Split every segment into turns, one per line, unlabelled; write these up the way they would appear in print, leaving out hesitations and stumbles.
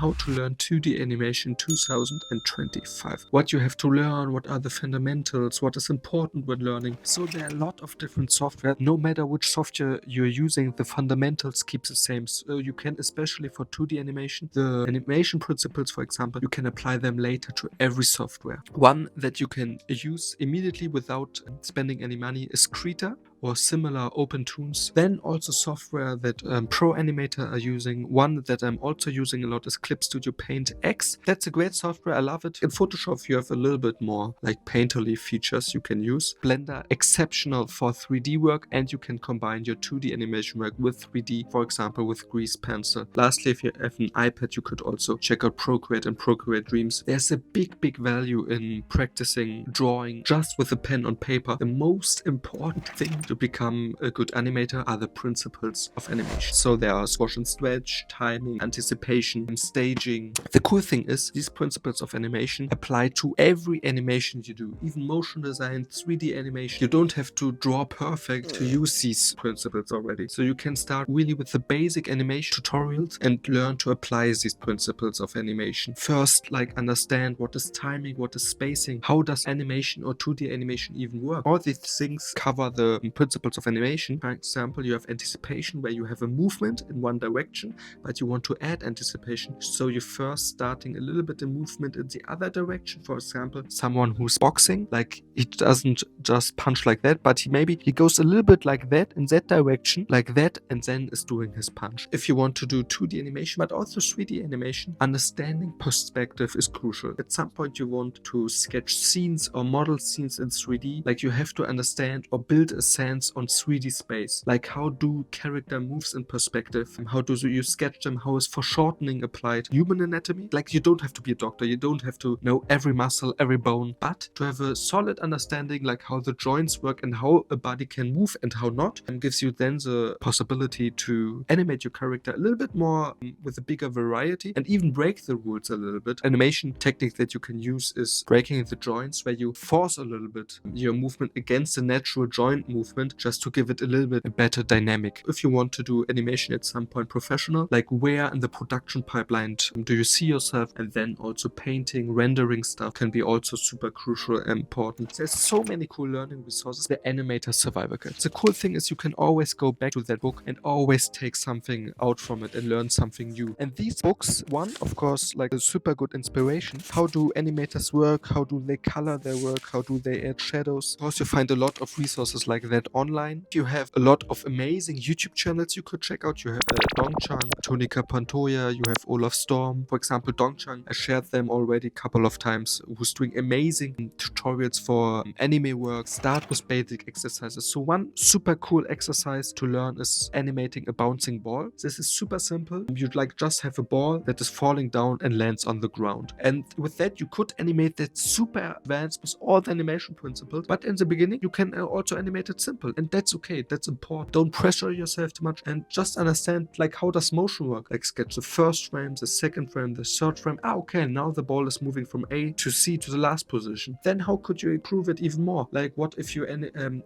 how to learn 2D animation 2025. What you have to learn, what are the fundamentals, what is important when learning. So there are a lot of different software. No matter which software you're using, the fundamentals keep the same. So you can, especially for 2D animation, the animation principles, for example, you can apply them later to every software. One that you can use immediately without spending any money is Krita, or similar OpenToonz. Then also software that pro animator are using. One that I'm also using a lot is Clip Studio Paint X. That's a great software, I love it. In Photoshop you have a little bit more like painterly features you can use. Blender, exceptional for 3D work, and you can combine your 2D animation work with 3D, for example with Grease Pencil. Lastly, if you have an iPad, you could also check out Procreate and Procreate Dreams. There's a big value in practicing drawing just with a pen on paper. The most important thing to become a good animator are the principles of animation. So there are squash and stretch, timing, anticipation, and staging. The cool thing is these principles of animation apply to every animation you do, even motion design, 3D animation. You don't have to draw perfect to use these principles already. So you can start really with the basic animation tutorials and learn to apply these principles of animation. First, like understand what is timing, what is spacing, how does animation or 2D animation even work. All these things cover the principles of animation. For example, you have anticipation, where you have a movement in one direction, but you want to add anticipation. So you're first starting a little bit of movement in the other direction. For example, someone who's boxing, like he doesn't just punch like that, but he goes a little bit like that in that direction, like that, and then is doing his punch. If you want to do 2D animation, but also 3D animation, understanding perspective is crucial. At some point you want to sketch scenes or model scenes in 3D, like you have to understand or build a sense on 3D space. Like how do character moves in perspective? How do you sketch them? How is foreshortening applied? Human anatomy? Like you don't have to be a doctor. You don't have to know every muscle, every bone, but to have a solid understanding like how the joints work and how a body can move and how not, and gives you then the possibility to animate your character a little bit more with a bigger variety and even break the rules a little bit. Animation technique that you can use is breaking the joints, where you force a little bit your movement against the natural joint movement just to give it a little bit a better dynamic. If you want to do animation at some point professional, like where in the production pipeline do you see yourself, and then also painting, rendering stuff can be also super crucial and important. There's so many cool learning resources. The Animator Survivor Guide. The cool thing is you can always go back to that book and always take something out from it and learn something new. And these books, one, of course, like a super good inspiration. How do animators work? How do they color their work? How do they add shadows? Of course, you find a lot of resources like that online. You have a lot of amazing YouTube channels you could check out. You have Dongchang, Tonika Pantoja, you have Olaf Storm. For example, Dongchang, I shared them already a couple of times, who's doing amazing tutorials for anime work. Start with basic exercises. So one super cool exercise to learn is animating a bouncing ball. This is super simple. You'd like just have a ball that is falling down and lands on the ground. And with that, you could animate that super advanced with all the animation principles. But in the beginning, you can also animate it simple. And that's okay. That's important. Don't pressure yourself too much and just understand like how does motion work. Like sketch the first frame, the second frame, the third frame. Okay, now the ball is moving from A to C to the last position. Then how could you improve it even more? Like what if you're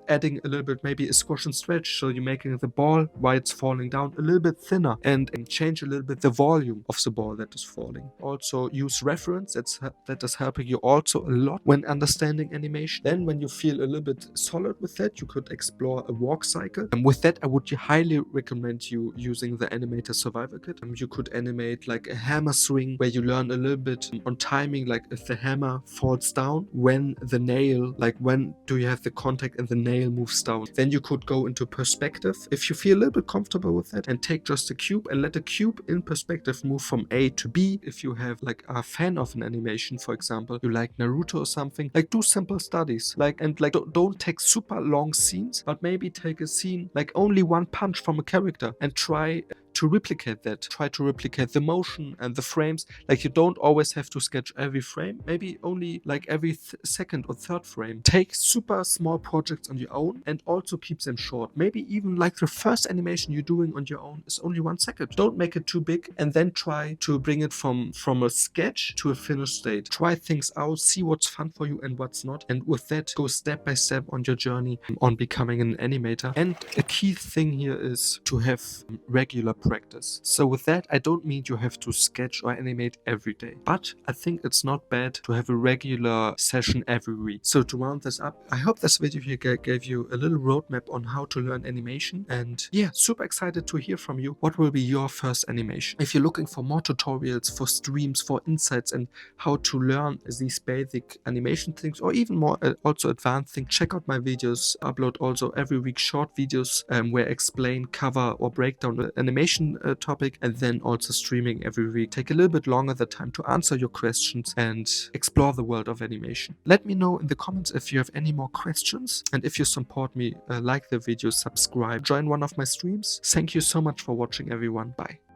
adding a little bit, maybe a squash and stretch, so you're making the ball while it's falling down a little bit thinner, and change a little bit the volume of the ball that is falling. Also use reference, that is helping you also a lot when understanding animation. Then when you feel a little bit solid with that, you could explore a walk cycle. And with that, I would highly recommend you using the Animator Survivor Kit. You could animate like a hammer swing, where you learn a little bit on timing, like if the hammer falls down, when the nail, like when do you have the contact and the nail moves down. Then you could go into perspective if you feel a little bit comfortable with that, and take just a cube and let the cube in perspective move from A to B. If you have like a fan of an animation, for example, you like Naruto or something, like do simple studies, like, and like don't take super long scenes, but maybe take a scene like only one punch from a character and try to replicate that. Try to replicate the motion and the frames. Like you don't always have to sketch every frame, maybe only like every second or third frame. Take super small projects on your own and also keep them short. Maybe even like the first animation you're doing on your own is only 1 second. Don't make it too big, and then try to bring it from a sketch to a finished state. Try things out, see what's fun for you and what's not, and with that go step by step on your journey on becoming an animator. And a key thing here is to have regular practice. So with that, I don't mean you have to sketch or animate every day, but I think it's not bad to have a regular session every week. So to round this up, I hope this video here gave you a little roadmap on how to learn animation, and yeah, super excited to hear from you. What will be your first animation? If you're looking for more tutorials, for streams, for insights, and how to learn these basic animation things, or even more also advanced things, check out my videos. I upload also every week short videos where I explain, cover, or break down the animation topic, and then also streaming every week. Take a little bit longer the time to answer your questions and explore the world of animation. Let me know in the comments if you have any more questions, and if you support me, like the video, subscribe, join one of my streams. Thank you so much for watching, everyone. Bye.